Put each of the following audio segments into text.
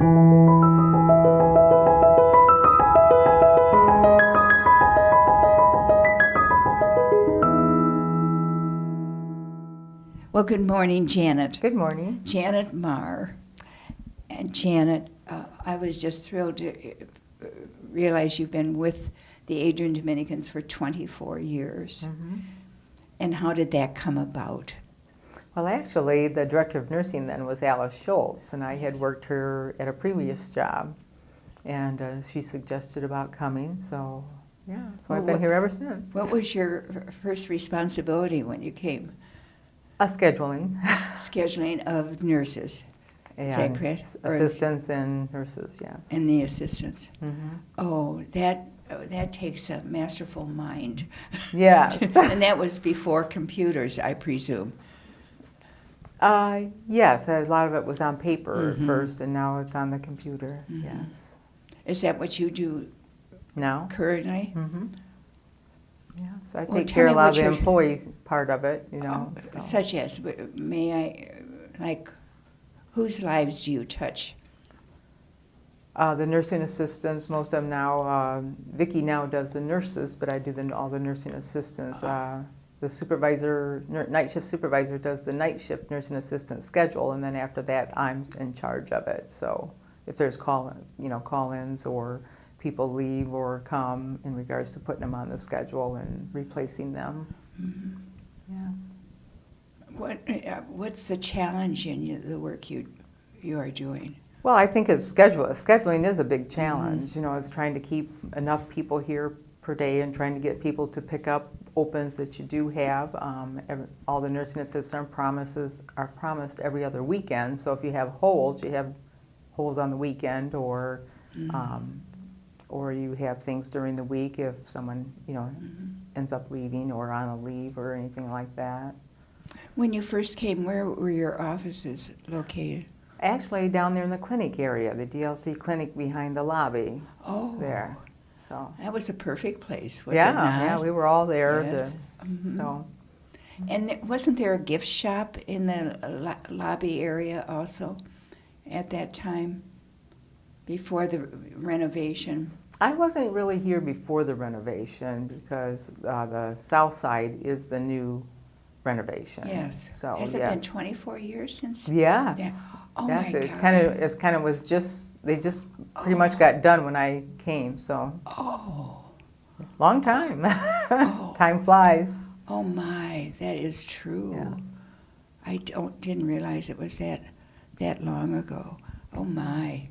Well, good morning, Janet. Good morning. Janet Marr. And Janet, I was just thrilled to realize you've been with the Adrian Dominicans for 24 years. Mm-hmm. And how did that come about? Well, actually, the director of nursing then was Alice Schultz, and I had worked her at a previous job, and she suggested about coming, so yeah, so I've been here ever since. What was your first responsibility when you came? Scheduling. Scheduling of nurses. Is that correct? Assistants and nurses, yes. And the assistants. Mm-hmm. Oh, that takes a masterful mind. Yes. And that was before computers, I presume. Yes, a lot of it was on paper Mm-hmm. first, and now it's on the computer, Mm-hmm. yes. Is that what you do Now? currently? Mm-hmm. Yeah, so I Well, take tell care me of a lot what of the your- employee part of it, you know. so. Such as, may I, like, whose lives do you touch? The nursing assistants, most of them now, Vicki now does the nurses, but I do all the nursing assistants. The supervisor, night shift supervisor does the night shift nursing assistant schedule, and then after that, I'm in charge of it. So if there's call-ins or people leave or come in regards to putting them on the schedule and replacing them. Mm-hmm. Yes. What's the challenge in the work you are doing? Well, I think it's scheduling is a big challenge. Mm-hmm. You know, it's trying to keep enough people here per day and trying to get people to pick up opens that you do have. All the nursing assistants are promised every other weekend. So if you have holds on the weekend, or you have things during the week if someone ends up leaving or on a leave or anything like that. When you first came, where were your offices located? Actually, down there in the clinic area, the DLC clinic behind the lobby. Oh, there. So that was a perfect place, was it not? Yeah, we were all there. Yes. So. And wasn't there a gift shop in the lobby area also at that time, before the renovation? I wasn't really here before the renovation because the south side is the new renovation. Yes. So has it been 24 years since? Yes. Yeah. Oh yes, my it God. kind of was just they just pretty much got done when I came. So. Oh. Long time. Oh. Time flies. Oh my, that is true. Yes. I didn't realize it was that long ago. Oh my.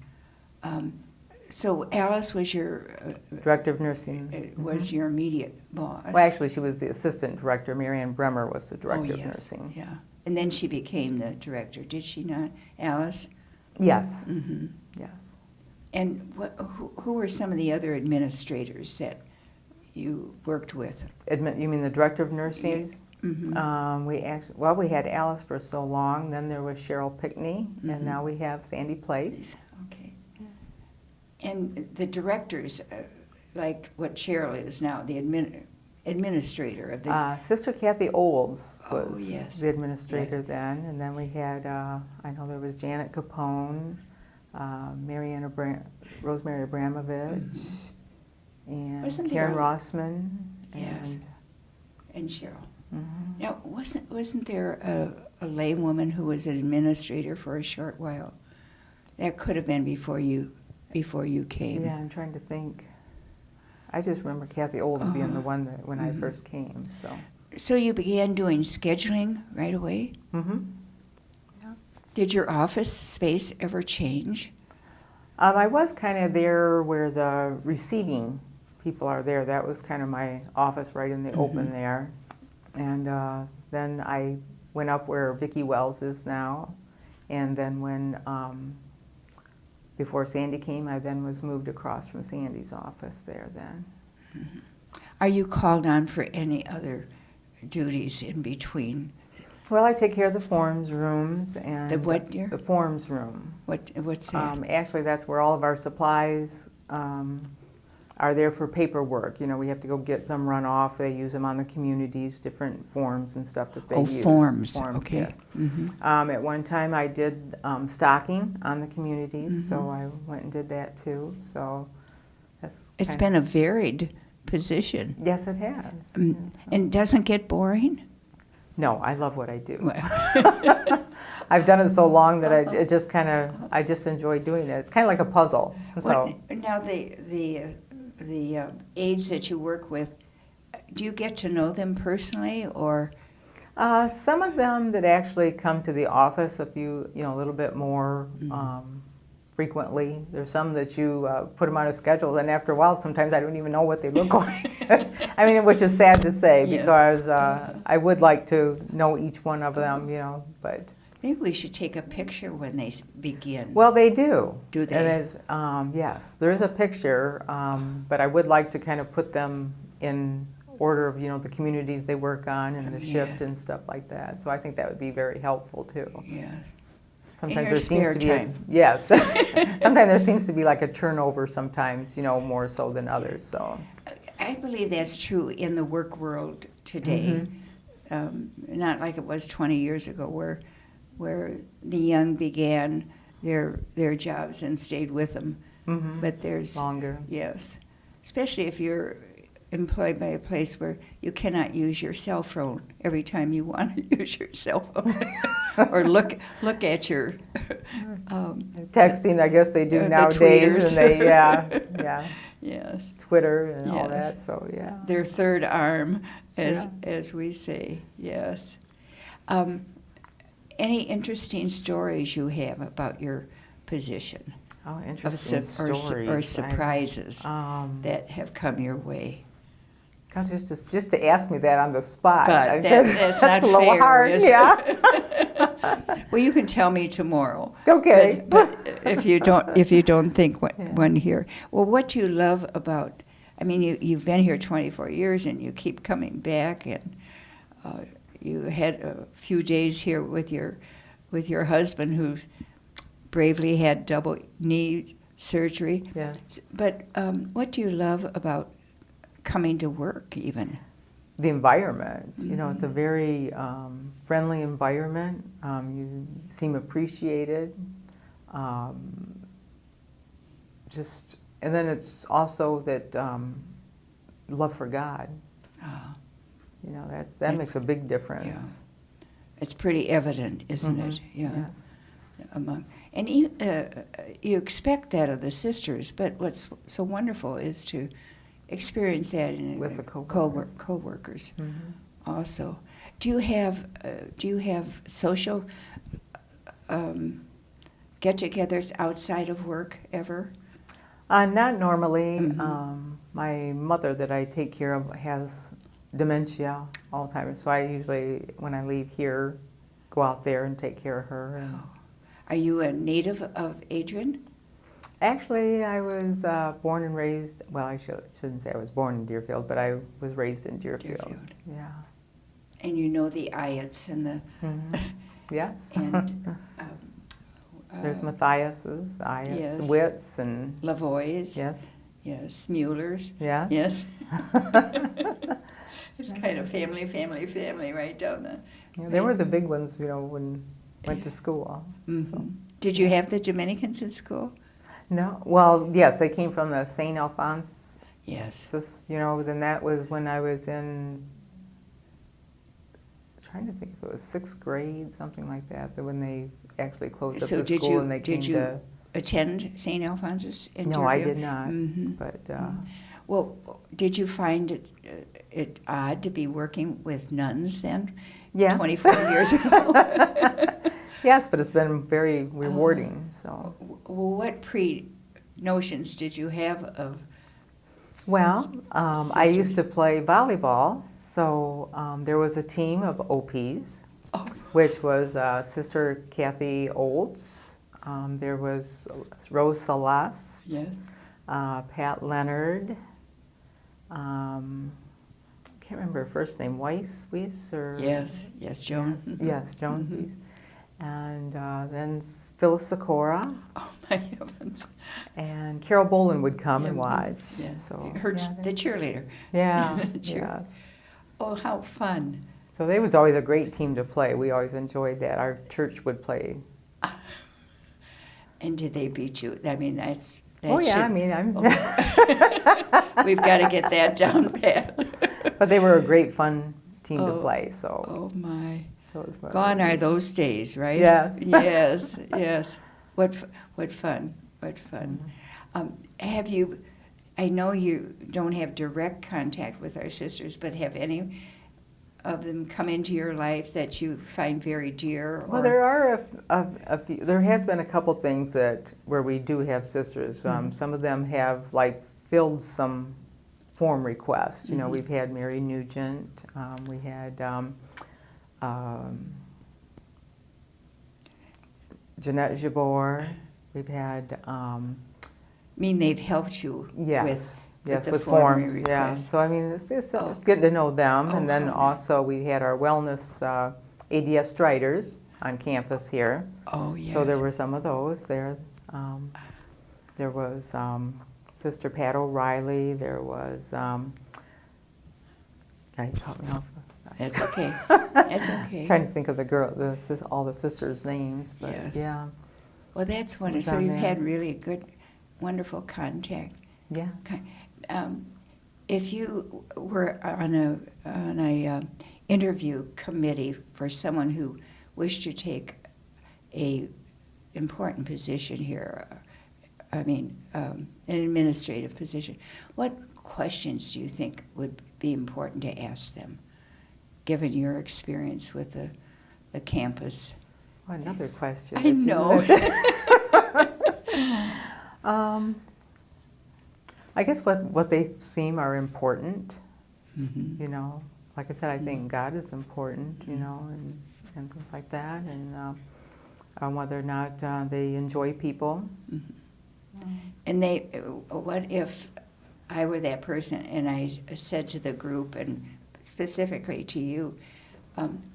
So Alice was your director of nursing. Was your immediate boss. Well, actually, she was the assistant director. Marianne Bremer was the director of nursing. Yeah, and then she became the director. Did she not, Alice? Yes. Mm-hmm. Yes. And who were some of the other administrators that you worked with? You mean the director of nursing? Mm-hmm. We had Alice for so long. Then there was Cheryl Pickney, and now we have Sandy Place. Okay. Yes. And the directors, like what Cheryl is now, the administrator of the. Sister Kathy Olds was yes. the administrator then, and then we had I know there was Janet Capone, Rosemary Abramovich. And Wasn't Karen there Rossman. Yes. And Cheryl. Mm-hmm. Now, wasn't there a laywoman who was an administrator for a short while? That could have been before you came. Yeah, I'm trying to think. I just remember Kathy Olds being the one that when I first came. So you began doing scheduling right away? Mm-hmm. Yeah. Did your office space ever change? I was kind of there where the receiving people are there. That was kind of my office right in the open there. And then I went up where Vicki Wells is now. And then when, before Sandy came, I then was moved across from Sandy's office there then. Mm-hmm. Are you called on for any other duties in between? Well, I take care of the forms rooms and The what, dear? The forms room. What's that? Actually, that's where all of our supplies are there for paperwork. You know, we have to go get some runoff. They use them on the communities, different forms and stuff that they use. Forms. Okay. Yes. Mm-hmm. At one time, I did stocking on the communities, so I went and did that too. So that's It's been a varied position. Yes, it has. Mm. Yeah, so. And doesn't get boring? No, I love what I do. I've done it so long that I just enjoy doing it. It's kind of like a puzzle. So. Now the aides that you work with, do you get to know them personally, or? Some of them that actually come to the office a little bit more frequently. There's some that you put them on a schedule, and after a while, sometimes I don't even know what they look like. I mean, which is sad to say, because I would like to know each one of them, but. Maybe we should take a picture when they begin. Well, they do. Do they? And there's, yes, there is a picture, but I would like to kind of put them in order of, the communities they work on and the shift and stuff like that. So I think that would be very helpful too. Yes. Sometimes in there seems spare to be time. yes. Sometimes there seems to be like a turnover sometimes, more so than others. So I believe that's true in the work world today. Not like it was 20 years ago where the young began their jobs and stayed with them. But there's longer. Yes. Especially if you're employed by a place where you cannot use your cell phone every time you want to use your cell phone. Or look at your texting. I guess they do the nowadays, tweeters. and yeah, yes, Twitter and all Yes. that. So yeah, their third arm, as we say. Yes. Any interesting stories you have about your position? Oh, interesting stories. Or surprises that have come your way? God, just to ask me that on the spot. But that's not a little fair, hard. is Yeah. Well, you can tell me tomorrow. Okay. But if you don't think one here. Well, what do you love about? I mean, you've been here 24 years, and you keep coming back, and you had a few days here with your husband, who bravely had double knee surgery. Yes. But what do you love about coming to work, even? The environment. It's a very friendly environment. You seem appreciated. And then it's also that love for God. Oh, That makes a big difference. it's pretty evident, isn't it? Yeah. Yes. And you expect that of the sisters, but what's so wonderful is to experience that With the co-workers also. Do you have social get-togethers outside of work ever? Not normally. My mother that I take care of has dementia all the time, so I usually, when I leave here, go out there and take care of her. And Are you a native of Adrian? Actually, I was born and raised, well, I shouldn't say I was born in Deerfield, but I was raised in Deerfield. Yeah. And you know the Ayats and the... Yes. And, there's Matthias's, Ayats, yes. Witts, and... Lavoys. Yes. Yes. Muellers. Yeah. Yes. It's kind of family right down there. Yeah, they were the big ones, when went to school. So. Did you have the Dominicans in school? No. Well, yes, they came from the St. Alphonse. Yes. Then that was when I was in, trying to think if it was 6th grade, something like that, when they actually closed up the school and they came to... Did you attend St. Alphonse's in No, I Deerfield? did not. But well, did you find it odd to be working with nuns then? Yes. 24 years ago. Yes, but it's been very rewarding. So. Well, what pre-notions did you have of? Well, I used to play volleyball, so there was a team of OPs, which was Sister Kathy Olds. There was Rose Salas. Yes. Pat Leonard. Can't remember her first name. Weiss or Yes. Joan. Yes, Joan Weiss. and then Phyllis Sikora Oh, my heavens. and Carol Bolin would come and watch. Yes. So, The cheerleader. yeah, Cheer- yes. Oh, how fun. So they was always a great team to play. We always enjoyed that. Our church would play. And did they beat you? I mean, that Oh yeah, should- I mean, I'm. We've got to get that down pat. But they were a great fun team to Oh, play. So, Oh, my. so it was fun. Gone are those days, right? Yes. Yes, yes. What fun, what fun. Mm-hmm. Have you, I know you don't have direct contact with our sisters, but have any of them come into your life that you find very dear? Well, there are a few. There has been a couple things where we do have sisters. Some of them have filled some form requests. You know, we've had Mary Nugent. We had Jeanette Jabor. We've had. I mean, they've helped you Yes. Yes, the with form forms, yeah. requests. So I mean, it's getting to know them, Oh, and then how also we had our wellness ADS Striders on campus here. Oh, yes. So there were some of those there. There was Sister Pat O'Reilly. There was. God, you caught me off. That's okay. That's okay. Trying to think of all the sisters' names, but Yes. yeah. Well, that's was wonderful. So on you've there. had really good, wonderful contact. Yeah. If you were on a interview committee for someone who wished to take a important position here, an administrative position, what questions do you think would be important to ask them, given your experience with the campus? Oh, another question. I know. I guess what they seem are important. Mhm. You know, like I said, I think God is important. You know, and things like that, and whether or not they enjoy people. And what if I were that person and I said to the group and specifically to you,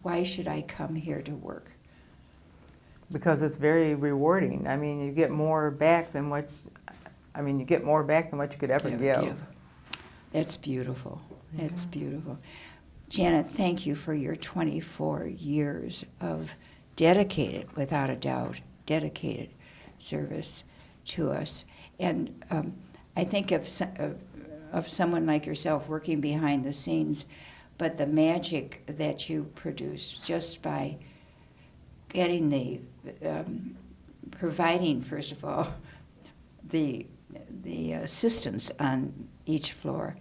why should I come here to work? Because it's very rewarding. I mean, you get more back than what you could ever give. That's beautiful. That's Yes. beautiful. Janet, thank you for your 24 years of dedicated, without a doubt, dedicated service to us. And I think of someone like yourself working behind the scenes, but the magic that you produce just by getting providing, first of all, the assistants on each floor,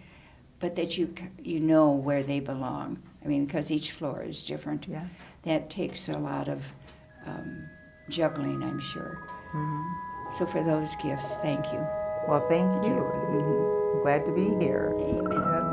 but that you know where they belong. I mean, because each floor is different. Yes. That takes a lot of juggling, I'm sure. Mm-hmm. So for those gifts, thank you. Well, thank you. Mhm. I'm glad to be here. Amen. Yes.